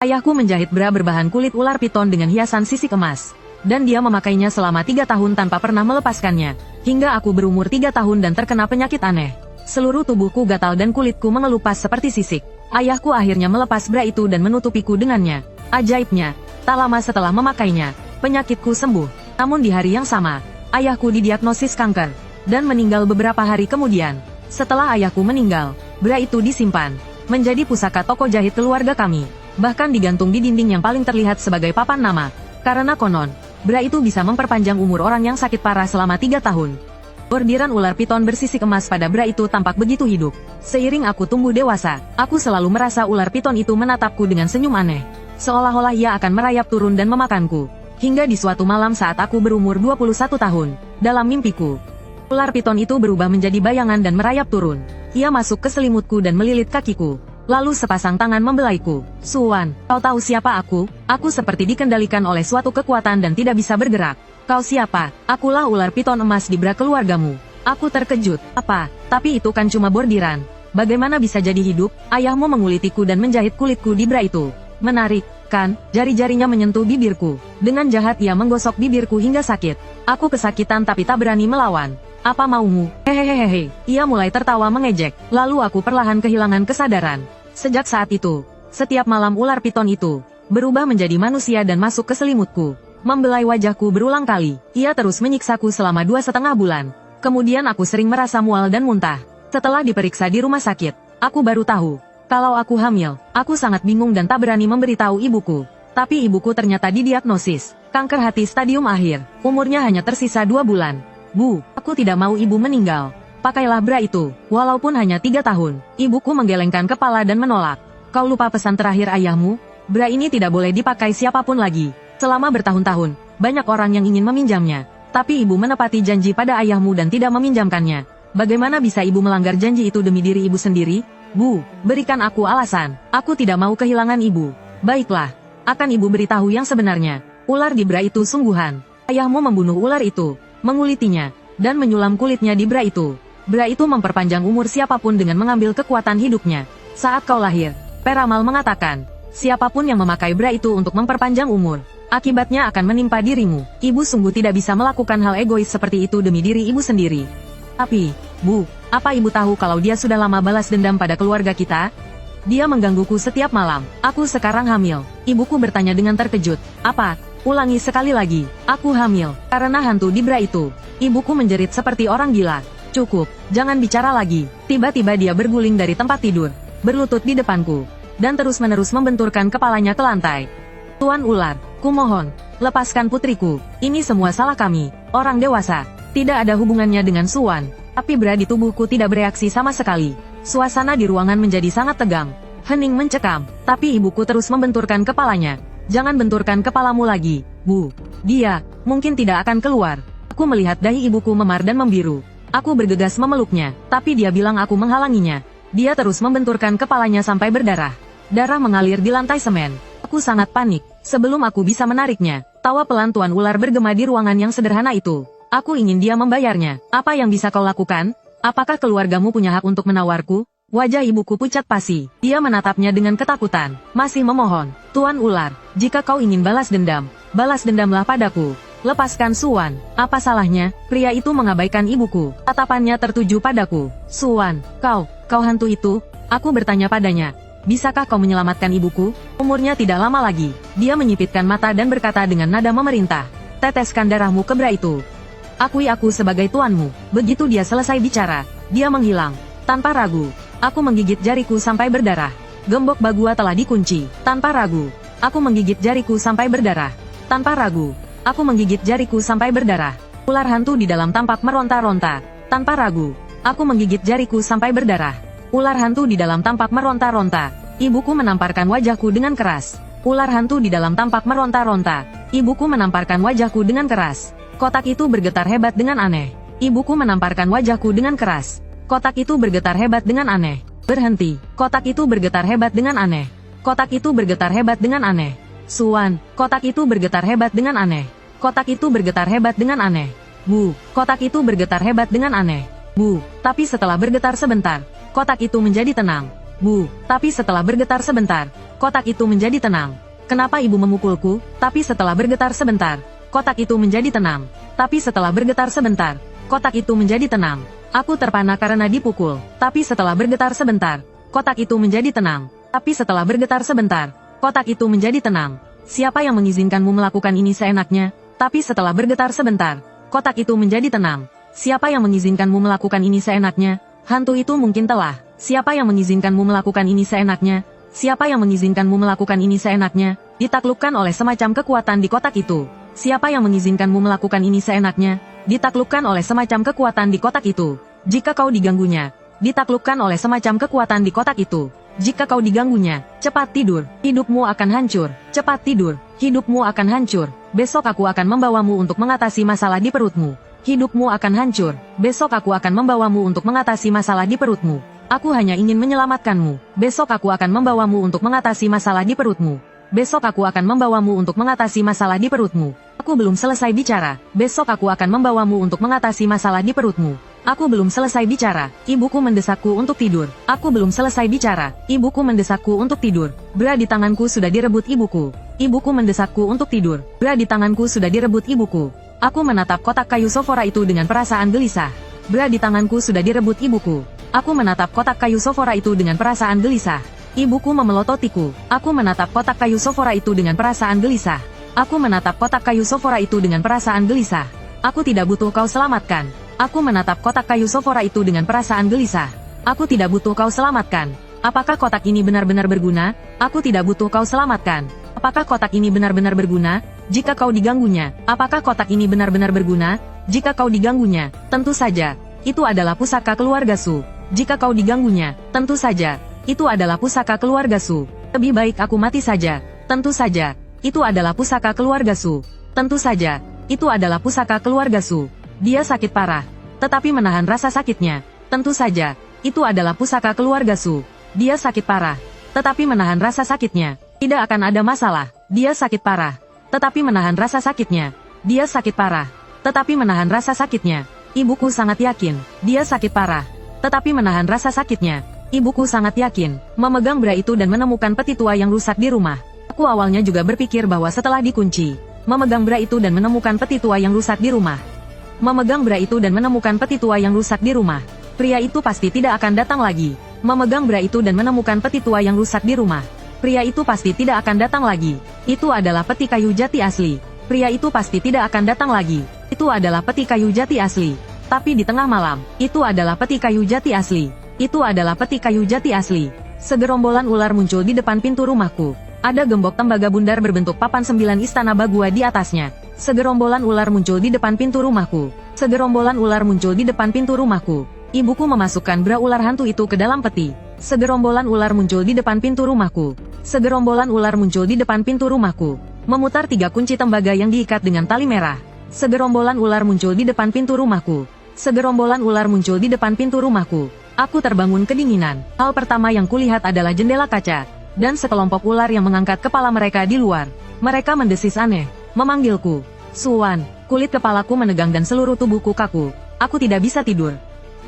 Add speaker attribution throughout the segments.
Speaker 1: Ayahku menjahit bra berbahan kulit ular piton dengan hiasan sisik emas. Dan dia memakainya selama 3 tahun tanpa pernah melepaskannya. Hingga aku berumur 3 tahun dan terkena penyakit aneh. Seluruh tubuhku gatal dan kulitku mengelupas seperti sisik. Ayahku akhirnya melepas bra itu dan menutupiku dengannya. Ajaibnya, tak lama setelah memakainya, penyakitku sembuh. Namun di hari yang sama, ayahku didiagnosis kanker. Dan meninggal beberapa hari kemudian. Setelah ayahku meninggal, bra itu disimpan. Menjadi pusaka toko jahit keluarga kami. Bahkan digantung di dinding yang paling terlihat sebagai papan nama. Karena konon, bra itu bisa memperpanjang umur orang yang sakit parah selama 3 tahun. Bordiran ular piton bersisik emas pada bra itu tampak begitu hidup. Seiring aku tumbuh dewasa, aku selalu merasa ular piton itu menatapku dengan senyum aneh. Seolah-olah ia akan merayap turun dan memakanku. Hingga di suatu malam saat aku berumur 21 tahun, dalam mimpiku, ular piton itu berubah menjadi bayangan dan merayap turun. Ia masuk ke selimutku dan melilit kakiku. Lalu sepasang tangan membelaiku. Suwan, kau tahu siapa aku? Aku seperti dikendalikan oleh suatu kekuatan dan tidak bisa bergerak. Kau siapa? Akulah ular piton emas di bra keluargamu. Aku terkejut. Apa? Tapi itu kan cuma bordiran. Bagaimana bisa jadi hidup? Ayahmu mengulitiku dan menjahit kulitku di bra itu. Menarik, kan? Jari-jarinya menyentuh bibirku. Dengan jahat ia menggosok bibirku hingga sakit. Aku kesakitan tapi tak berani melawan. Apa maumu? Hehehehe. Ia mulai tertawa mengejek. Lalu aku perlahan kehilangan kesadaran. Sejak saat itu, setiap malam ular piton itu berubah menjadi manusia dan masuk ke selimutku. Membelai wajahku berulang kali. Ia terus menyiksaku selama 2,5 bulan. Kemudian aku sering merasa mual dan muntah. Setelah diperiksa di rumah sakit, aku baru tahu kalau aku hamil. Aku sangat bingung dan tak berani memberitahu ibuku. Tapi ibuku ternyata didiagnosis kanker hati stadium akhir. Umurnya hanya tersisa 2 bulan. Bu, aku tidak mau ibu meninggal. Pakailah bra itu, walaupun hanya 3 tahun. Ibuku menggelengkan kepala dan menolak. Kau lupa pesan terakhir ayahmu? Bra ini tidak boleh dipakai siapapun lagi. Selama bertahun-tahun, banyak orang yang ingin meminjamnya. Tapi ibu menepati janji pada ayahmu dan tidak meminjamkannya. Bagaimana bisa ibu melanggar janji itu demi diri ibu sendiri? Bu, berikan aku alasan. Aku tidak mau kehilangan ibu. Baiklah, akan ibu beritahu yang sebenarnya. Ular di bra itu sungguhan. Ayahmu membunuh ular itu, mengulitinya, dan menyulam kulitnya di bra itu. Bra itu memperpanjang umur siapapun dengan mengambil kekuatan hidupnya. Saat kau lahir, Peramal mengatakan, siapapun yang memakai bra itu untuk memperpanjang umur, akibatnya akan menimpa dirimu. Ibu sungguh tidak bisa melakukan hal egois seperti itu demi diri ibu sendiri. Tapi, Bu, apa ibu tahu kalau dia sudah lama balas dendam pada keluarga kita? Dia menggangguku setiap malam. Aku sekarang hamil. Ibuku bertanya dengan terkejut. Apa? Ulangi sekali lagi. Aku hamil. Karena hantu di bra itu. Ibuku menjerit seperti orang gila. Cukup. Jangan bicara lagi. Tiba-tiba dia berguling dari tempat tidur. Berlutut di depanku. Dan terus-menerus membenturkan kepalanya ke lantai. Tuan ular, kumohon. Lepaskan putriku. Ini semua salah kami. Orang dewasa. Tidak ada hubungannya dengan Suwan. Tapi bra di tubuhku tidak bereaksi sama sekali. Suasana di ruangan menjadi sangat tegang. Hening mencekam. Tapi ibuku terus membenturkan kepalanya. Jangan benturkan kepalamu lagi, Bu. Dia, mungkin tidak akan keluar. Aku melihat dahi ibuku memar dan membiru. Aku bergegas memeluknya, tapi dia bilang aku menghalanginya. Dia terus membenturkan kepalanya sampai berdarah. Darah mengalir di lantai semen. Aku sangat panik. Sebelum aku bisa menariknya, tawa pelan Tuan Ular bergema di ruangan yang sederhana itu. Aku ingin dia membayarnya. Apa yang bisa kau lakukan? Apakah keluargamu punya hak untuk menawarku? Wajah ibuku pucat pasi. Dia menatapnya dengan ketakutan. Masih memohon. Tuan Ular, jika kau ingin balas dendamlah padaku. Lepaskan Suwan. Apa salahnya? Pria itu mengabaikan ibuku. Tatapannya tertuju padaku. Suwan, kau hantu itu? Aku bertanya padanya. Bisakah kau menyelamatkan ibuku? Umurnya tidak lama lagi. Dia menyipitkan mata dan berkata dengan nada memerintah. Teteskan darahmu ke bra itu. Akui aku sebagai tuanmu. Begitu dia selesai bicara, dia menghilang. Tanpa ragu. Aku menggigit jariku sampai berdarah. Gembok Bagua telah dikunci. Tanpa ragu. Aku menggigit jariku sampai berdarah. Tanpa ragu. Aku menggigit jariku sampai berdarah. Ular hantu di dalam tampak meronta-ronta. Tanpa ragu. Aku menggigit jariku sampai berdarah. Ular hantu di dalam tampak meronta-ronta. Ibuku menamparkan wajahku dengan keras. Ular hantu di dalam tampak meronta-ronta. Ibuku menamparkan wajahku dengan keras. Kotak itu bergetar hebat dengan aneh. Ibuku menamparkan wajahku dengan keras. Kotak itu bergetar hebat dengan aneh. Berhenti. Kotak itu bergetar hebat dengan aneh. Kotak itu bergetar hebat dengan aneh. Suwan. Kotak itu bergetar hebat dengan aneh. Kotak itu bergetar hebat dengan aneh. Bu. Kotak itu bergetar hebat dengan aneh. Bu. Tapi setelah bergetar sebentar, kotak itu menjadi tenang. Bu. Tapi setelah bergetar sebentar, Kotak itu menjadi tenang. Kenapa ibu memukulku? Tapi setelah bergetar sebentar, kotak itu menjadi tenang. Tapi setelah bergetar sebentar, kotak itu menjadi tenang. Aku terpana karena dipukul. Tapi setelah bergetar sebentar, kotak itu menjadi tenang. Tapi setelah bergetar sebentar, kotak itu menjadi tenang. Siapa yang mengizinkanmu melakukan ini seenaknya? Tapi setelah bergetar sebentar, kotak itu menjadi tenang. Siapa yang mengizinkanmu melakukan ini seenaknya? Hantu itu mungkin telah. Siapa yang mengizinkanmu melakukan ini seenaknya? Siapa yang mengizinkanmu melakukan ini seenaknya? Ditaklukkan oleh semacam kekuatan di kotak itu. Siapa yang mengizinkanmu melakukan ini seenaknya? Ditaklukkan oleh semacam kekuatan di kotak itu. Jika kau diganggunya, ditaklukkan oleh semacam kekuatan di kotak itu. Jika kau diganggunya, cepat tidur, hidupmu akan hancur. Cepat tidur, hidupmu akan hancur. Besok aku akan membawamu untuk mengatasi masalah di perutmu. Hidupmu akan hancur. Besok aku akan membawamu untuk mengatasi masalah di perutmu. Aku hanya ingin menyelamatkanmu. Besok aku akan membawamu untuk mengatasi masalah di perutmu. Besok aku akan membawamu untuk mengatasi masalah di perutmu. Aku belum selesai bicara. Besok aku akan membawamu untuk mengatasi masalah di perutmu. Aku belum selesai bicara. Ibuku mendesakku untuk tidur. Aku belum selesai bicara. Ibuku mendesakku untuk tidur. Bra di tanganku sudah direbut ibuku. Ibuku mendesakku untuk tidur. Bra di tanganku sudah direbut ibuku. Aku menatap kotak kayu sofora itu dengan perasaan gelisah. Bra di tanganku sudah direbut ibuku. Aku menatap kotak kayu sofora itu dengan perasaan gelisah. Ibuku memelototiku. Aku menatap kotak kayu sofora itu dengan perasaan gelisah. Aku menatap kotak kayu sofora itu dengan perasaan gelisah. Aku tidak butuh kau selamatkan. Aku menatap kotak kayu sofora itu dengan perasaan gelisah. Aku tidak butuh kau selamatkan. Apakah kotak ini benar-benar berguna? Aku tidak butuh kau selamatkan. Apakah kotak ini benar-benar berguna? Jika kau diganggunya, apakah kotak ini benar-benar berguna? Jika kau diganggunya, tentu saja, itu adalah pusaka keluarga Su. Jika kau diganggunya, tentu saja, itu adalah pusaka keluarga Su. Lebih baik aku mati saja. Tentu saja, itu adalah pusaka keluarga Su. Tentu saja, itu adalah pusaka keluarga Su. Dia sakit parah, tetapi menahan rasa sakitnya. Tentu saja, itu adalah pusaka keluarga Su. Dia sakit parah, tetapi menahan rasa sakitnya. Tidak akan ada masalah. Dia sakit parah, tetapi menahan rasa sakitnya. Dia sakit parah, tetapi menahan rasa sakitnya. Ibuku sangat yakin, dia sakit parah, tetapi menahan rasa sakitnya. Ibuku sangat yakin, memegang bra itu dan menemukan peti tua yang rusak di rumah. Aku awalnya juga berpikir bahwa setelah dikunci, memegang bra itu dan menemukan peti tua yang rusak di rumah. Memegang bra itu dan menemukan peti tua yang rusak di rumah. Pria itu pasti tidak akan datang lagi. Memegang bra itu dan menemukan peti tua yang rusak di rumah. Pria itu pasti tidak akan datang lagi. Itu adalah peti kayu jati asli. Pria itu pasti tidak akan datang lagi. Itu adalah peti kayu jati asli. Tapi di tengah malam, itu adalah peti kayu jati asli. Itu adalah peti kayu jati asli. Segerombolan ular muncul di depan pintu rumahku. Ada gembok tembaga bundar berbentuk papan 9 istana Bagua di atasnya. Segerombolan ular muncul di depan pintu rumahku. Segerombolan ular muncul di depan pintu rumahku. Ibuku memasukkan bra ular hantu itu ke dalam peti. Segerombolan ular muncul di depan pintu rumahku. Segerombolan ular muncul di depan pintu rumahku. Memutar 3 kunci tembaga yang diikat dengan tali merah. Segerombolan ular muncul di depan pintu rumahku. Segerombolan ular muncul di depan pintu rumahku. Aku terbangun kedinginan. Hal pertama yang kulihat adalah jendela kaca. Dan sekelompok ular yang mengangkat kepala mereka di luar. Mereka mendesis aneh. Memanggilku. Suwan. Kulit kepalaku menegang dan seluruh tubuhku kaku. Aku tidak bisa tidur.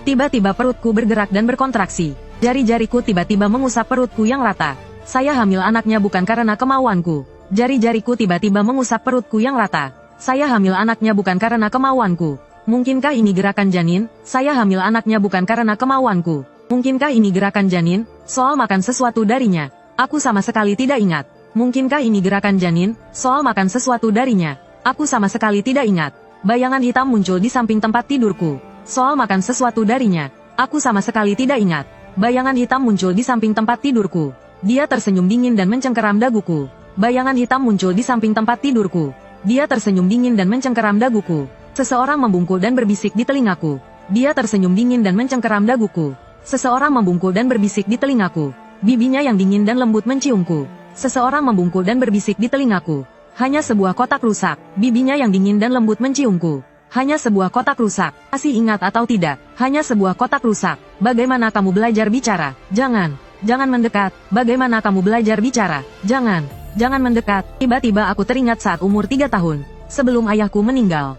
Speaker 1: Tiba-tiba perutku bergerak dan berkontraksi. Jari-jariku tiba-tiba mengusap perutku yang rata. Saya hamil anaknya bukan karena kemauanku. Jari-jariku tiba-tiba mengusap perutku yang rata. Saya hamil anaknya bukan karena kemauanku. Mungkinkah ini gerakan janin? Saya hamil anaknya bukan karena kemauanku. Mungkinkah ini gerakan janin? Soal makan sesuatu darinya. Aku sama sekali tidak ingat. Mungkinkah ini gerakan janin? Soal makan sesuatu darinya. Aku sama sekali tidak ingat. Bayangan hitam muncul di samping tempat tidurku. Soal makan sesuatu darinya. Aku sama sekali tidak ingat. Bayangan hitam muncul di samping tempat tidurku. Dia tersenyum dingin dan mencengkeram daguku. Bayangan hitam muncul di samping tempat tidurku. Dia tersenyum dingin dan mencengkeram daguku. Seseorang membungkuk dan berbisik di telingaku. Dia tersenyum dingin dan mencengkeram daguku. Seseorang membungkuk dan berbisik di telingaku. Bibinya yang dingin dan lembut menciumku. Seseorang membungkuk dan berbisik di telingaku. Hanya sebuah kotak rusak. Bibinya yang dingin dan lembut menciumku. Hanya sebuah kotak rusak. Masih ingat atau tidak? Hanya sebuah kotak rusak. Bagaimana kamu belajar bicara? Jangan. Jangan mendekat. Bagaimana kamu belajar bicara? Jangan. Jangan mendekat. Tiba-tiba aku teringat saat umur 3 tahun. Sebelum ayahku meninggal.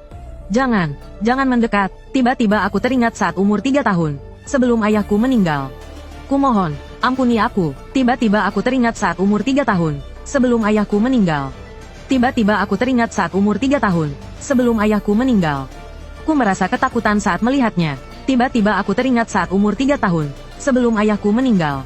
Speaker 1: Jangan. Jangan mendekat. Tiba-tiba aku teringat saat umur 3 tahun. Sebelum ayahku meninggal. Kumohon. Ampuni aku. Tiba-tiba aku teringat saat umur 3 tahun, sebelum ayahku meninggal. Tiba-tiba aku teringat saat umur 3 tahun, sebelum ayahku meninggal. Ku merasa ketakutan saat melihatnya. Tiba-tiba aku teringat saat umur 3 tahun, sebelum ayahku meninggal.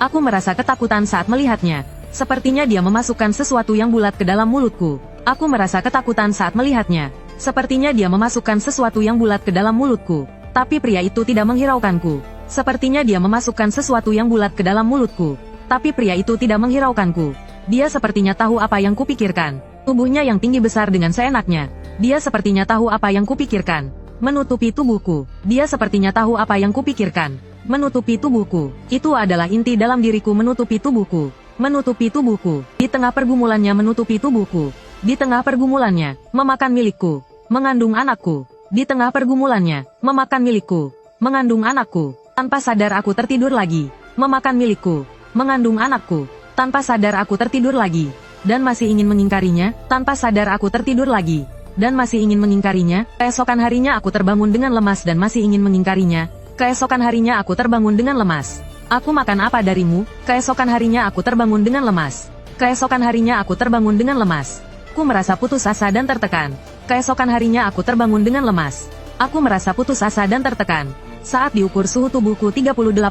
Speaker 1: Aku merasa ketakutan saat melihatnya. Sepertinya dia memasukkan sesuatu yang bulat ke dalam mulutku. Aku merasa ketakutan saat melihatnya. Sepertinya dia memasukkan sesuatu yang bulat ke dalam mulutku. Tapi pria itu tidak menghiraukanku. Sepertinya dia memasukkan sesuatu yang bulat ke dalam mulutku. Tapi pria itu tidak menghiraukanku. Dia sepertinya tahu apa yang kupikirkan. Tubuhnya yang tinggi besar dengan seenaknya. Dia sepertinya tahu apa yang kupikirkan. Menutupi tubuhku. Dia sepertinya tahu apa yang kupikirkan. Menutupi tubuhku. Itu adalah inti dalam diriku, menutupi tubuhku. Menutupi tubuhku. Di tengah pergumulannya menutupi tubuhku. Di tengah pergumulannya, memakan milikku. Mengandung anakku. Di tengah pergumulannya, memakan milikku. Mengandung anakku. Tanpa sadar aku tertidur lagi. Memakan milikku. Mengandung anakku. Tanpa sadar aku tertidur lagi. Dan masih ingin mengingkarinya. Tanpa sadar aku tertidur lagi. Dan masih ingin mengingkarinya. Keesokan harinya aku terbangun dengan lemas dan masih ingin mengingkarinya. Keesokan harinya aku terbangun dengan lemas. Aku makan apa darimu? Keesokan harinya aku terbangun dengan lemas. Keesokan harinya aku terbangun dengan lemas. Ku merasa putus asa dan tertekan. Keesokan harinya aku terbangun dengan lemas. Aku merasa putus asa dan tertekan. Saat diukur suhu tubuhku 38,5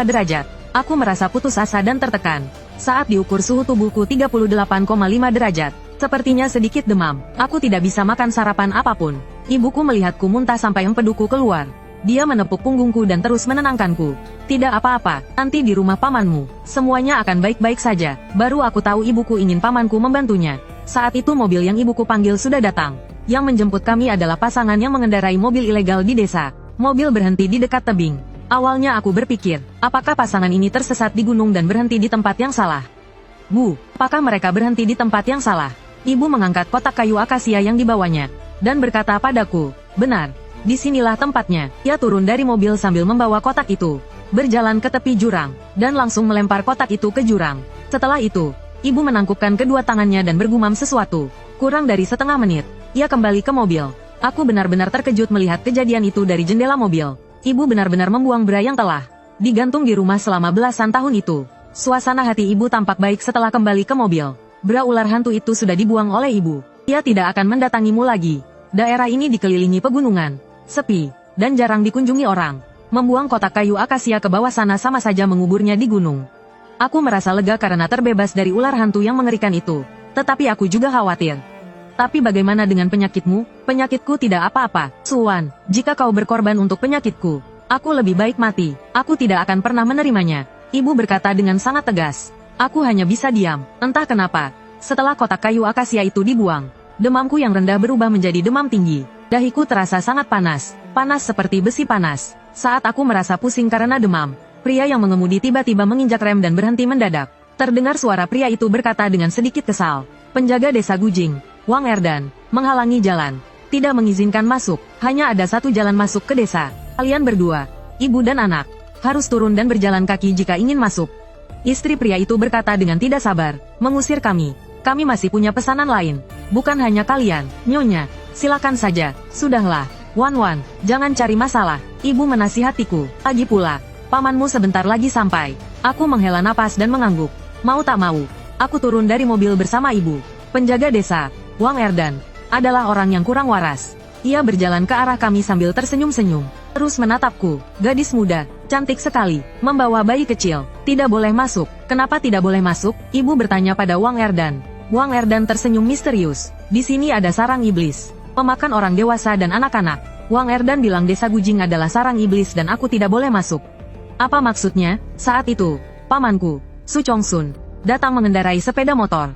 Speaker 1: derajat. Aku merasa putus asa dan tertekan. Saat diukur suhu tubuhku 38,5 derajat. Sepertinya sedikit demam. Aku tidak bisa makan sarapan apapun. Ibuku melihatku muntah sampai empeduku keluar. Dia menepuk punggungku dan terus menenangkanku. Tidak apa-apa, nanti di rumah pamanmu. Semuanya akan baik-baik saja. Baru aku tahu ibuku ingin pamanku membantunya. Saat itu mobil yang ibuku panggil sudah datang. Yang menjemput kami adalah pasangan yang mengendarai mobil ilegal di desa. Mobil berhenti di dekat tebing. Awalnya aku berpikir, apakah pasangan ini tersesat di gunung dan berhenti di tempat yang salah? Bu, apakah mereka berhenti di tempat yang salah? Ibu mengangkat kotak kayu akasia yang dibawanya. Dan berkata padaku, benar. Disinilah tempatnya. Ia turun dari mobil sambil membawa kotak itu. Berjalan ke tepi jurang. Dan langsung melempar kotak itu ke jurang. Setelah itu, ibu menangkupkan kedua tangannya dan bergumam sesuatu. Kurang dari setengah menit, ia kembali ke mobil. Aku benar-benar terkejut melihat kejadian itu dari jendela mobil. Ibu benar-benar membuang bra yang telah digantung di rumah selama belasan tahun itu. Suasana hati ibu tampak baik setelah kembali ke mobil. Bra ular hantu itu sudah dibuang oleh ibu. Ia tidak akan mendatangimu lagi. Daerah ini dikelilingi pegunungan. Sepi, dan jarang dikunjungi orang. Membuang kotak kayu akasia ke bawah sana sama saja menguburnya di gunung. Aku merasa lega karena terbebas dari ular hantu yang mengerikan itu. Tetapi aku juga khawatir. Tapi bagaimana dengan penyakitmu? Penyakitku tidak apa-apa, Suwan. Jika kau berkorban untuk penyakitku, aku lebih baik mati. Aku tidak akan pernah menerimanya. Ibu berkata dengan sangat tegas. Aku hanya bisa diam. Entah kenapa. Setelah kotak kayu akasia itu dibuang, demamku yang rendah berubah menjadi demam tinggi. Dahiku terasa sangat panas, panas seperti besi panas. Saat aku merasa pusing karena demam, pria yang mengemudi tiba-tiba menginjak rem dan berhenti mendadak. Terdengar suara pria itu berkata dengan sedikit kesal. Penjaga desa Gujing, Wang Erdan, menghalangi jalan. Tidak mengizinkan masuk, hanya ada satu jalan masuk ke desa. Kalian berdua, ibu dan anak, harus turun dan berjalan kaki jika ingin masuk. Istri pria itu berkata dengan tidak sabar, mengusir kami. Kami masih punya pesanan lain. Bukan hanya kalian, Nyonya. Silakan saja, sudahlah. Wan, jangan cari masalah. Ibu menasihatiku. Lagi pula, pamanmu sebentar lagi sampai. Aku menghela napas dan mengangguk. Mau tak mau, aku turun dari mobil bersama ibu. Penjaga desa, Wang Erdan, adalah orang yang kurang waras. Ia berjalan ke arah kami sambil tersenyum-senyum. Terus menatapku. Gadis muda, cantik sekali, membawa bayi kecil. Tidak boleh masuk. Kenapa tidak boleh masuk? Ibu bertanya pada Wang Erdan. Wang Erdan tersenyum misterius. Di sini ada sarang iblis. Memakan orang dewasa dan anak-anak. Wang Erdan bilang desa Gujing adalah sarang iblis dan aku tidak boleh masuk. Apa maksudnya? Saat itu, pamanku, Su Chongsun, datang mengendarai sepeda motor.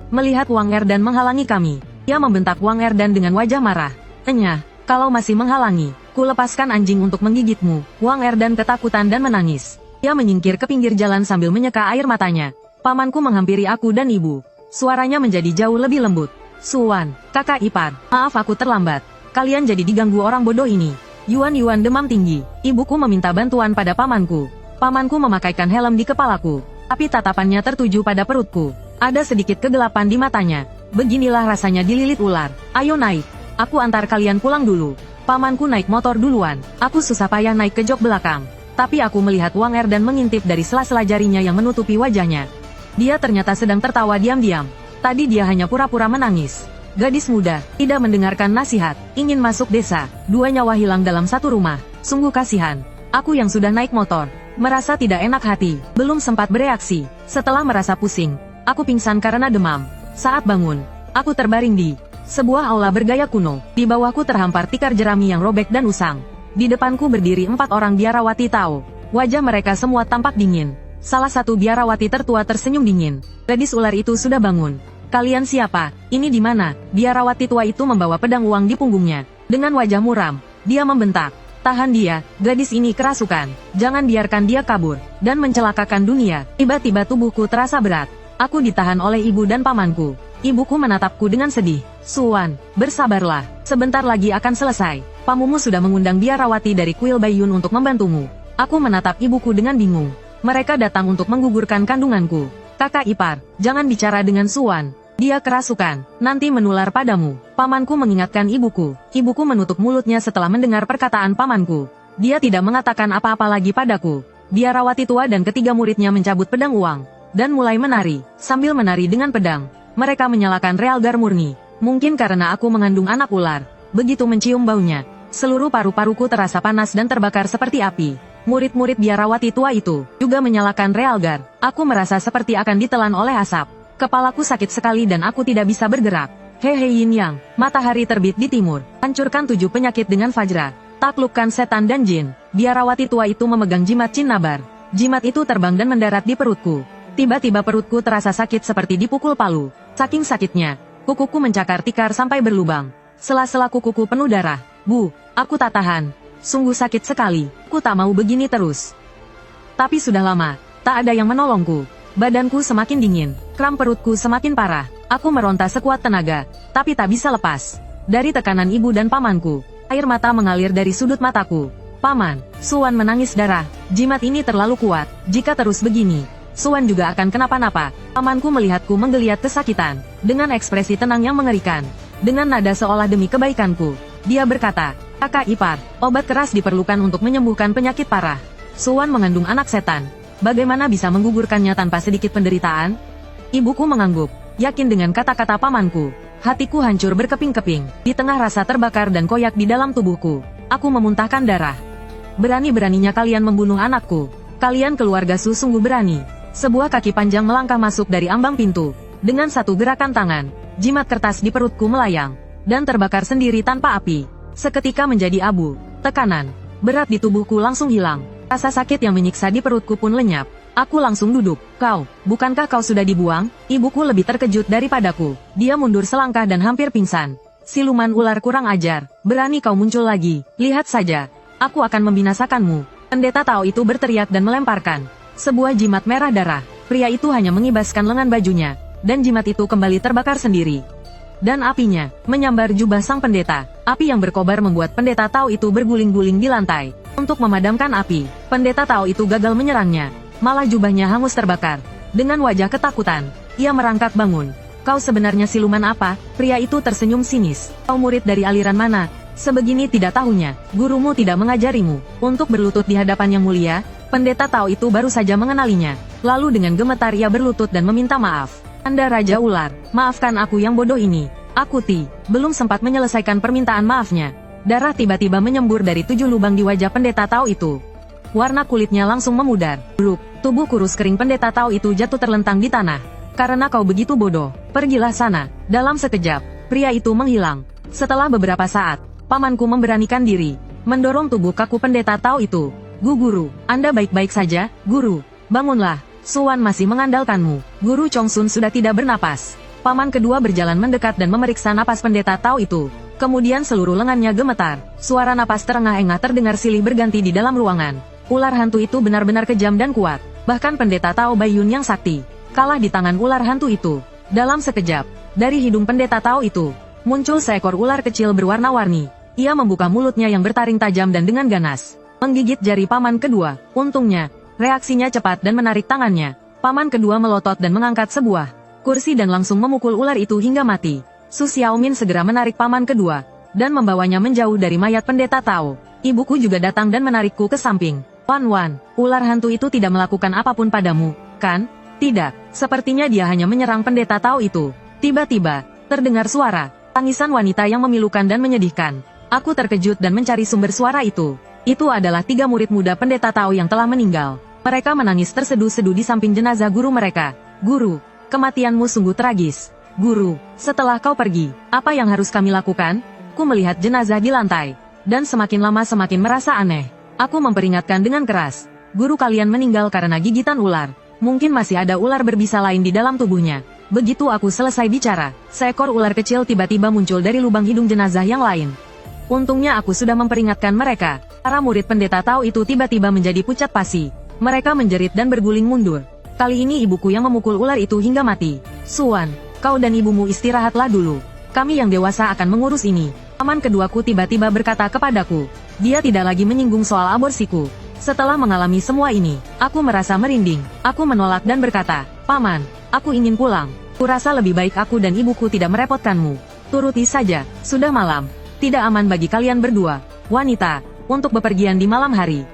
Speaker 1: Melihat Wang Erdan menghalangi kami, ia membentak Wang Erdan dengan wajah marah. Enyah, kalau masih menghalangi, ku lepaskan anjing untuk menggigitmu. Wang Erdan ketakutan dan menangis. Ia menyingkir ke pinggir jalan sambil menyeka air matanya. Pamanku menghampiri aku dan ibu. Suaranya menjadi jauh lebih lembut. Suwan, kakak ipar, maaf aku terlambat. Kalian jadi diganggu orang bodoh ini. Yuan demam tinggi. Ibuku meminta bantuan pada pamanku. Pamanku memakaikan helm di kepalaku. Tapi tatapannya tertuju pada perutku. Ada sedikit kegelapan di matanya. Beginilah rasanya dililit ular. Ayo naik. Aku antar kalian pulang dulu. Pamanku naik motor duluan. Aku susah payah naik ke jok belakang. Tapi aku melihat Wang Er dan mengintip dari sela-sela jarinya yang menutupi wajahnya. Dia ternyata sedang tertawa diam-diam. Tadi dia hanya pura-pura menangis. Gadis muda, tidak mendengarkan nasihat, ingin masuk desa, 2 nyawa hilang dalam satu rumah. Sungguh kasihan. Aku yang sudah naik motor, merasa tidak enak hati, belum sempat bereaksi. Setelah merasa pusing, aku pingsan karena demam. Saat bangun, aku terbaring di sebuah aula bergaya kuno. Di bawahku terhampar tikar jerami yang robek dan usang. Di depanku berdiri 4 orang biarawati Tao. Wajah mereka semua tampak dingin. Salah satu biarawati tertua tersenyum dingin. Gadis ular itu sudah bangun. Kalian siapa? Ini di mana? Biarawati tua itu membawa pedang uang di punggungnya. Dengan wajah muram, dia membentak. Tahan dia, gadis ini kerasukan. Jangan biarkan dia kabur dan mencelakakan dunia. Tiba-tiba tubuhku terasa berat. Aku ditahan oleh ibu dan pamanku. Ibuku menatapku dengan sedih. Suwan, bersabarlah. Sebentar lagi akan selesai. Pamumu sudah mengundang biarawati dari kuil Baiyun untuk membantumu. Aku menatap ibuku dengan bingung. Mereka datang untuk menggugurkan kandunganku. Kakak ipar, jangan bicara dengan Suwan. Dia kerasukan, nanti menular padamu. Pamanku mengingatkan ibuku. Ibuku menutup mulutnya setelah mendengar perkataan pamanku. Dia tidak mengatakan apa-apa lagi padaku. Biarawati tua dan ketiga muridnya mencabut pedang uang dan mulai menari. Sambil menari dengan pedang, mereka menyalakan Realgar murni. Mungkin karena aku mengandung anak ular. Begitu mencium baunya, seluruh paru-paruku terasa panas dan terbakar seperti api. Murid-murid biarawati tua itu juga menyalakan Realgar. Aku merasa seperti akan ditelan oleh asap. Kepalaku sakit sekali dan aku tidak bisa bergerak. Hehe Yin Yang, matahari terbit di timur. Hancurkan 7 penyakit dengan Fajra. Taklukkan setan dan jin. Biarawati tua itu memegang jimat Chin Nabar. Jimat itu terbang dan mendarat di perutku. Tiba-tiba perutku terasa sakit seperti dipukul palu. Saking sakitnya, kukuku mencakar tikar sampai berlubang. Sela-sela kukuku penuh darah. Bu, aku tak tahan. Sungguh sakit sekali. Ku tak mau begini terus. Tapi sudah lama, tak ada yang menolongku. Badanku semakin dingin. Kram perutku semakin parah. Aku meronta sekuat tenaga, tapi tak bisa lepas. Dari tekanan ibu dan pamanku, air mata mengalir dari sudut mataku. Paman, Suwan menangis darah. Jimat ini terlalu kuat. Jika terus begini, Suwan juga akan kenapa-napa. Pamanku melihatku menggeliat kesakitan, dengan ekspresi tenang yang mengerikan. Dengan nada seolah demi kebaikanku, dia berkata, kakak ipar, obat keras diperlukan untuk menyembuhkan penyakit parah. Suwan mengandung anak setan. Bagaimana bisa menggugurkannya tanpa sedikit penderitaan? Ibuku mengangguk, yakin dengan kata-kata pamanku. Hatiku hancur berkeping-keping. Di tengah rasa terbakar dan koyak di dalam tubuhku, aku memuntahkan darah. Berani-beraninya kalian membunuh anakku. Kalian keluarga Su sungguh berani. Sebuah kaki panjang melangkah masuk dari ambang pintu. Dengan satu gerakan tangan, jimat kertas di perutku melayang dan terbakar sendiri tanpa api. Seketika menjadi abu. Tekanan berat di tubuhku langsung hilang. Rasa sakit yang menyiksa di perutku pun lenyap. Aku langsung duduk. Kau, bukankah kau sudah dibuang? Ibuku lebih terkejut daripadaku. Dia mundur selangkah dan hampir pingsan. Siluman ular kurang ajar. Berani kau muncul lagi. Lihat saja. Aku akan membinasakanmu. Pendeta Tao itu berteriak dan melemparkan sebuah jimat merah darah. Pria itu hanya mengibaskan lengan bajunya, dan jimat itu kembali terbakar sendiri. Dan apinya menyambar jubah sang pendeta. Api yang berkobar membuat pendeta Tao itu berguling-guling di lantai. Untuk memadamkan api, pendeta Tao itu gagal menyerangnya. Malah jubahnya hangus terbakar. Dengan wajah ketakutan, ia merangkak bangun. Kau sebenarnya siluman apa? Pria itu tersenyum sinis. Kau murid dari aliran mana? Sebegini tidak tahunya, gurumu tidak mengajarimu untuk berlutut di hadapan yang mulia. Pendeta Tao itu baru saja mengenalinya. Lalu dengan gemetar ia berlutut dan meminta maaf. Anda Raja Ular, maafkan aku yang bodoh ini. Aku belum sempat menyelesaikan permintaan maafnya. Darah tiba-tiba menyembur dari 7 lubang di wajah pendeta Tao itu. Warna kulitnya langsung memudar. Bruk, tubuh kurus kering pendeta Tao itu jatuh terlentang di tanah. Karena kau begitu bodoh, pergilah sana. Dalam sekejap, pria itu menghilang. Setelah beberapa saat, pamanku memberanikan diri, mendorong tubuh kaku pendeta Tao itu. Guru, Anda baik-baik saja, Guru. Bangunlah, Suwan masih mengandalkanmu. Guru Chongsun sudah tidak bernapas. Paman kedua berjalan mendekat dan memeriksa napas pendeta Tao itu. Kemudian seluruh lengannya gemetar. Suara napas terengah-engah terdengar silih berganti di dalam ruangan. Ular hantu itu benar-benar kejam dan kuat. Bahkan pendeta Tao Baiyun yang sakti kalah di tangan ular hantu itu. Dalam sekejap, dari hidung pendeta Tao itu muncul seekor ular kecil berwarna-warni. Ia membuka mulutnya yang bertaring tajam dan dengan ganas menggigit jari paman kedua. Untungnya, reaksinya cepat dan menarik tangannya. Paman kedua melotot dan mengangkat sebuah kursi dan langsung memukul ular itu hingga mati. Su Xiaomin segera menarik paman kedua dan membawanya menjauh dari mayat pendeta Tao. Ibuku juga datang dan menarikku ke samping. Wan, ular hantu itu tidak melakukan apapun padamu, kan? Tidak, sepertinya dia hanya menyerang pendeta Tao itu. Tiba-tiba, terdengar suara tangisan wanita yang memilukan dan menyedihkan. Aku terkejut dan mencari sumber suara itu. Itu adalah 3 murid muda pendeta Tao yang telah meninggal. Mereka menangis terseduh-seduh di samping jenazah guru mereka. Guru, kematianmu sungguh tragis. Guru, setelah kau pergi, apa yang harus kami lakukan? Ku melihat jenazah di lantai, dan semakin lama semakin merasa aneh. Aku memperingatkan dengan keras. Guru kalian meninggal karena gigitan ular. Mungkin masih ada ular berbisa lain di dalam tubuhnya. Begitu aku selesai bicara, seekor ular kecil tiba-tiba muncul dari lubang hidung jenazah yang lain. Untungnya aku sudah memperingatkan mereka. Para murid pendeta Tao itu tiba-tiba menjadi pucat pasi. Mereka menjerit dan berguling mundur. Kali ini ibuku yang memukul ular itu hingga mati. Suan, kau dan ibumu istirahatlah dulu. Kami yang dewasa akan mengurus ini. Paman keduaku tiba-tiba berkata kepadaku. Dia tidak lagi menyinggung soal aborsiku. Setelah mengalami semua ini, aku merasa merinding. Aku menolak dan berkata, Paman, aku ingin pulang. Kurasa lebih baik aku dan ibuku tidak merepotkanmu. Turuti saja, sudah malam. Tidak aman bagi kalian berdua, wanita, untuk bepergian di malam hari.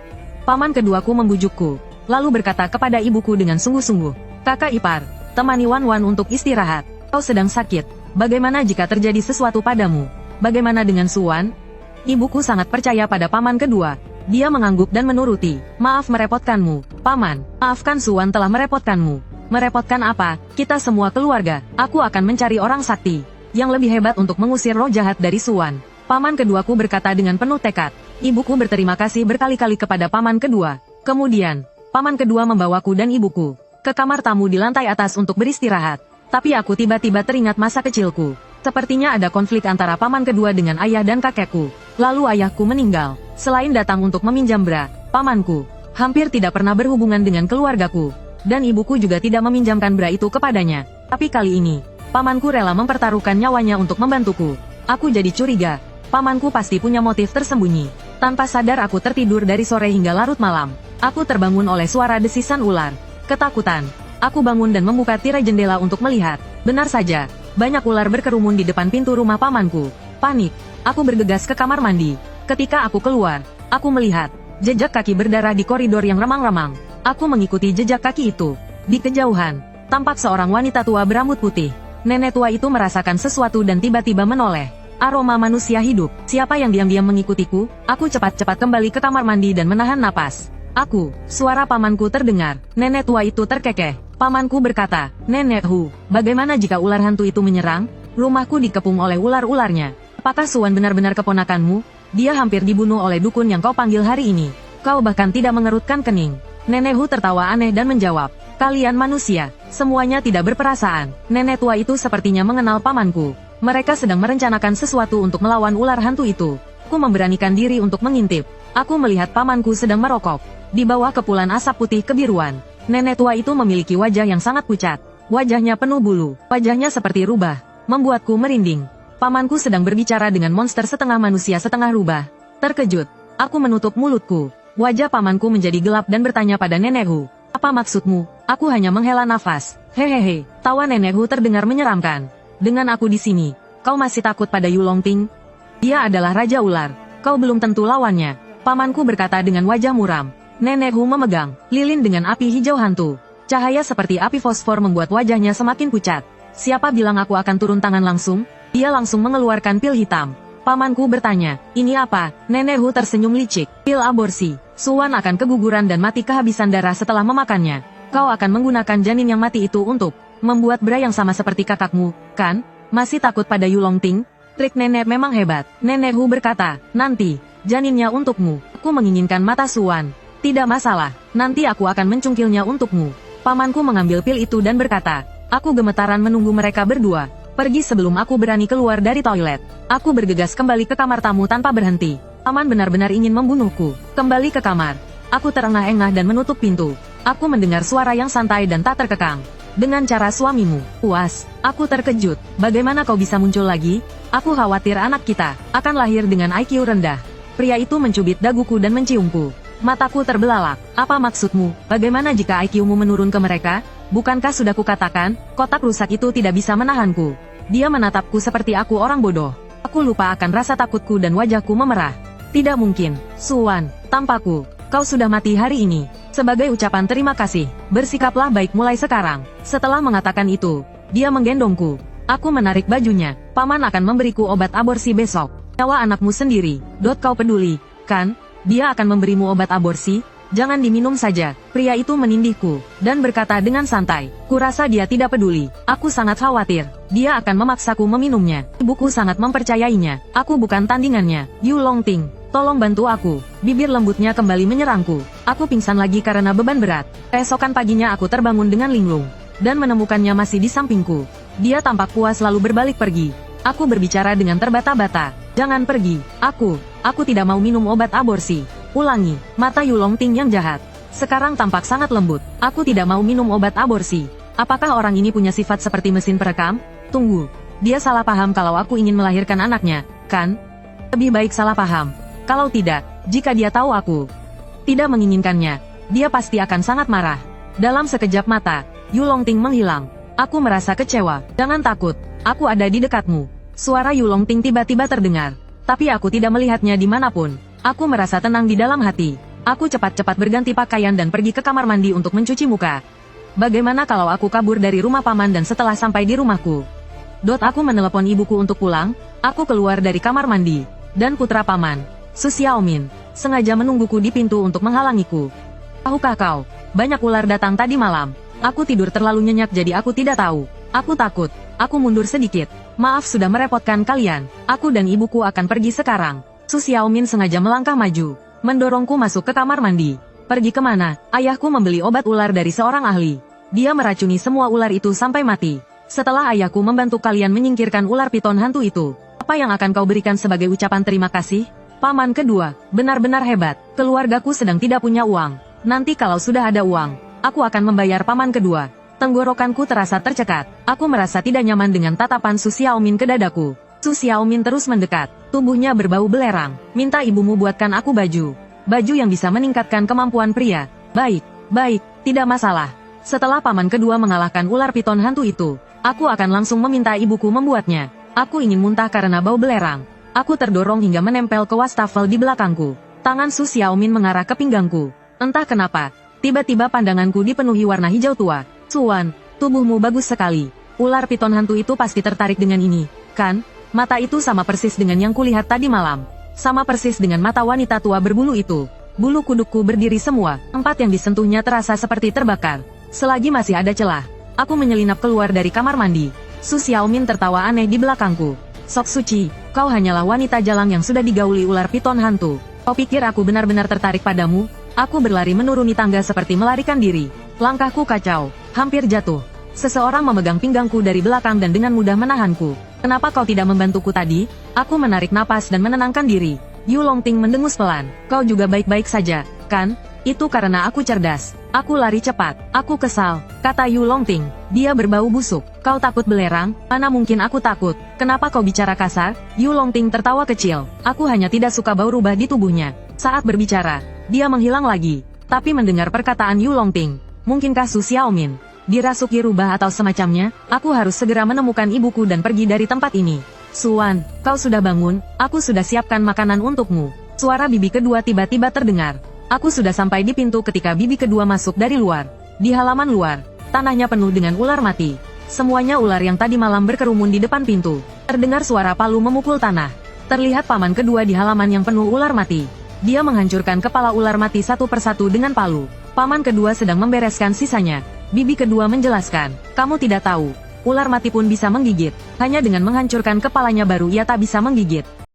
Speaker 1: Paman keduaku membujukku, lalu berkata kepada ibuku dengan sungguh-sungguh, Kakak ipar, temani Wan untuk istirahat. Kau sedang sakit. Bagaimana jika terjadi sesuatu padamu? Bagaimana dengan Suan? Ibuku sangat percaya pada paman kedua. Dia mengangguk dan menuruti. Maaf merepotkanmu, Paman. Maafkan Suan telah merepotkanmu. Merepotkan apa? Kita semua keluarga. Aku akan mencari orang sakti yang lebih hebat untuk mengusir roh jahat dari Suan. Paman keduaku berkata dengan penuh tekad. Ibuku berterima kasih berkali-kali kepada paman kedua. Kemudian, paman kedua membawaku dan ibuku ke kamar tamu di lantai atas untuk beristirahat. Tapi aku tiba-tiba teringat masa kecilku. Sepertinya ada konflik antara paman kedua dengan ayah dan kakekku. Lalu ayahku meninggal. Selain datang untuk meminjam bra, pamanku hampir tidak pernah berhubungan dengan keluargaku. Dan ibuku juga tidak meminjamkan bra itu kepadanya. Tapi kali ini, pamanku rela mempertaruhkan nyawanya untuk membantuku. Aku jadi curiga. Pamanku pasti punya motif tersembunyi. Tanpa sadar aku tertidur dari sore hingga larut malam. Aku terbangun oleh suara desisan ular. Ketakutan. Aku bangun dan membuka tirai jendela untuk melihat. Benar saja, banyak ular berkerumun di depan pintu rumah pamanku. Panik. Aku bergegas ke kamar mandi. Ketika aku keluar, aku melihat jejak kaki berdarah di koridor yang remang-remang. Aku mengikuti jejak kaki itu. Di kejauhan, tampak seorang wanita tua berambut putih. Nenek tua itu merasakan sesuatu dan tiba-tiba menoleh. Aroma manusia hidup. Siapa yang diam-diam mengikutiku? Aku cepat-cepat kembali ke kamar mandi dan menahan napas. Suara pamanku terdengar. Nenek tua itu terkekeh. Pamanku berkata, Nenek Hu, bagaimana jika ular hantu itu menyerang? Rumahku dikepung oleh ular-ularnya. Apakah Suan benar-benar keponakanmu? Dia hampir dibunuh oleh dukun yang kau panggil hari ini. Kau bahkan tidak mengerutkan kening. Nenek Hu tertawa aneh dan menjawab, kalian manusia, semuanya tidak berperasaan. Nenek tua itu sepertinya mengenal pamanku. Mereka sedang merencanakan sesuatu untuk melawan ular hantu itu. Aku memberanikan diri untuk mengintip. Aku melihat pamanku sedang merokok. Di bawah kepulan asap putih kebiruan, nenek tua itu memiliki wajah yang sangat pucat. Wajahnya penuh bulu, wajahnya seperti rubah, membuatku merinding. Pamanku sedang berbicara dengan monster setengah manusia setengah rubah. Terkejut, aku menutup mulutku. Wajah pamanku menjadi gelap dan bertanya pada Nenek Hu, apa maksudmu? Aku hanya menghela nafas. Hehehe, tawa Nenek Hu terdengar menyeramkan. Dengan aku di sini, kau masih takut pada Yulong Ting? Dia adalah Raja Ular. Kau belum tentu lawannya. Pamanku berkata dengan wajah muram. Nenek Hu memegang lilin dengan api hijau hantu. Cahaya seperti api fosfor membuat wajahnya semakin pucat. Siapa bilang aku akan turun tangan langsung? Dia langsung mengeluarkan pil hitam. Pamanku bertanya, ini apa? Nenek Hu tersenyum licik. Pil aborsi. Suan akan keguguran dan mati kehabisan darah setelah memakannya. Kau akan menggunakan janin yang mati itu untuk membuat bra yang sama seperti kakakmu, kan? Masih takut pada Yulong Ting? Trik nenek memang hebat. Nenek Hu berkata, nanti, janinnya untukmu. Aku menginginkan mata Suan. Tidak masalah, nanti aku akan mencungkilnya untukmu. Pamanku mengambil pil itu dan berkata, aku gemetaran menunggu mereka berdua pergi sebelum aku berani keluar dari toilet. Aku bergegas kembali ke kamar tamu tanpa berhenti. Paman benar-benar ingin membunuhku. Kembali ke kamar. Aku terengah-engah dan menutup pintu. Aku mendengar suara yang santai dan tak terkekang. Dengan cara suamimu, puas. Aku terkejut. Bagaimana kau bisa muncul lagi? Aku khawatir anak kita akan lahir dengan IQ rendah. Pria itu mencubit daguku dan menciumku. Mataku terbelalak. Apa maksudmu? Bagaimana jika IQ-mu menurun ke mereka? Bukankah sudah kukatakan, kotak rusak itu tidak bisa menahanku. Dia menatapku seperti aku orang bodoh. Aku lupa akan rasa takutku dan wajahku memerah. Tidak mungkin, Suan, tampaku. kau sudah mati hari ini. Sebagai ucapan terima kasih, bersikaplah baik mulai sekarang. Setelah mengatakan itu, dia menggendongku. Aku menarik bajunya. Paman akan memberiku obat aborsi besok. Nyawa anakmu sendiri. Kau peduli, kan? Dia akan memberimu obat aborsi? Jangan diminum saja. Pria itu menindihku, dan berkata dengan santai. Kurasa dia tidak peduli. Aku sangat khawatir. Dia akan memaksaku meminumnya. Ibuku sangat mempercayainya. Aku bukan tandingannya. Yu Longting, tolong bantu aku. Bibir lembutnya kembali menyerangku. Aku pingsan lagi karena beban berat. Keesokan paginya aku terbangun dengan linglung, dan menemukannya masih di sampingku. Dia tampak puas lalu berbalik pergi. Aku berbicara dengan terbata-bata. Jangan pergi. Aku tidak mau minum obat aborsi. Ulangi, mata Yu Longting yang jahat sekarang tampak sangat lembut. Aku tidak mau minum obat aborsi. Apakah orang ini punya sifat seperti mesin perekam? Tunggu, dia salah paham kalau aku ingin melahirkan anaknya, kan? Lebih baik salah paham. Kalau tidak, jika dia tahu aku tidak menginginkannya, dia pasti akan sangat marah. Dalam sekejap mata, Yu Longting menghilang. Aku merasa kecewa. Jangan takut, aku ada di dekatmu. Suara Yu Longting tiba-tiba terdengar, tapi aku tidak melihatnya dimanapun. Aku merasa tenang di dalam hati. Aku cepat-cepat berganti pakaian dan pergi ke kamar mandi untuk mencuci muka. Bagaimana kalau aku kabur dari rumah paman dan setelah sampai di rumahku? Aku menelepon ibuku untuk pulang. Aku keluar dari kamar mandi, dan putra paman, Su Xiaomin, sengaja menungguku di pintu untuk menghalangiku. Tahukah kau, banyak ular datang tadi malam. Aku tidur terlalu nyenyak jadi aku tidak tahu. Aku takut. Aku mundur sedikit. Maaf sudah merepotkan kalian. Aku dan ibuku akan pergi sekarang. Su Xiaomin sengaja melangkah maju, mendorongku masuk ke kamar mandi. Pergi kemana? Ayahku membeli obat ular dari seorang ahli. Dia meracuni semua ular itu sampai mati. Setelah ayahku membantu kalian menyingkirkan ular piton hantu itu, apa yang akan kau berikan sebagai ucapan terima kasih? Paman kedua, benar-benar hebat. Keluargaku sedang tidak punya uang. Nanti kalau sudah ada uang, aku akan membayar paman kedua. Tenggorokanku terasa tercekat. Aku merasa tidak nyaman dengan tatapan Su Xiaomin ke dadaku. Su Xiaomin terus mendekat. Tubuhnya berbau belerang. Minta ibumu buatkan aku baju. Baju yang bisa meningkatkan kemampuan pria. Baik, tidak masalah. Setelah paman kedua mengalahkan ular piton hantu itu, aku akan langsung meminta ibuku membuatnya. Aku ingin muntah karena bau belerang. Aku terdorong hingga menempel ke wastafel di belakangku. Tangan Su Xiaomin mengarah ke pinggangku. Entah kenapa, tiba-tiba pandanganku dipenuhi warna hijau tua. Suan, tubuhmu bagus sekali. Ular piton hantu itu pasti tertarik dengan ini, kan? Mata itu sama persis dengan yang kulihat tadi malam. Sama persis dengan mata wanita tua berbulu itu. Bulu kudukku berdiri semua. Tempat yang disentuhnya terasa seperti terbakar. Selagi masih ada celah, aku menyelinap keluar dari kamar mandi. Su Xiaomin tertawa aneh di belakangku. Sok Suci, kau hanyalah wanita jalang yang sudah digauli ular piton hantu. Kau pikir aku benar-benar tertarik padamu? Aku berlari menuruni tangga seperti melarikan diri. Langkahku kacau, hampir jatuh. Seseorang memegang pinggangku dari belakang dan dengan mudah menahanku. Kenapa kau tidak membantuku tadi? Aku menarik napas dan menenangkan diri. Yu Longting mendengus pelan. Kau juga baik-baik saja, kan? Itu karena aku cerdas. Aku lari cepat. Aku kesal, kata Yu Longting. Dia berbau busuk. Kau takut belerang? Mana mungkin aku takut. Kenapa kau bicara kasar? Yu Longting tertawa kecil. Aku hanya tidak suka bau rubah di tubuhnya. Saat berbicara, dia menghilang lagi. Tapi mendengar perkataan Yu Longting, mungkinkah Su Xiaomin dirasuki rubah atau semacamnya? Aku harus segera menemukan ibuku dan pergi dari tempat ini. Suan, kau sudah bangun? Aku sudah siapkan makanan untukmu. Suara bibi kedua tiba-tiba terdengar. Aku sudah sampai di pintu ketika bibi kedua masuk dari luar. Di halaman luar, tanahnya penuh dengan ular mati. Semuanya ular yang tadi malam berkerumun di depan pintu. Terdengar suara palu memukul tanah. Terlihat paman kedua di halaman yang penuh ular mati. Dia menghancurkan kepala ular mati satu persatu dengan palu. Paman kedua sedang membereskan sisanya. Bibi kedua menjelaskan, kamu tidak tahu, ular mati pun bisa menggigit. Hanya dengan menghancurkan kepalanya baru ia tak bisa menggigit.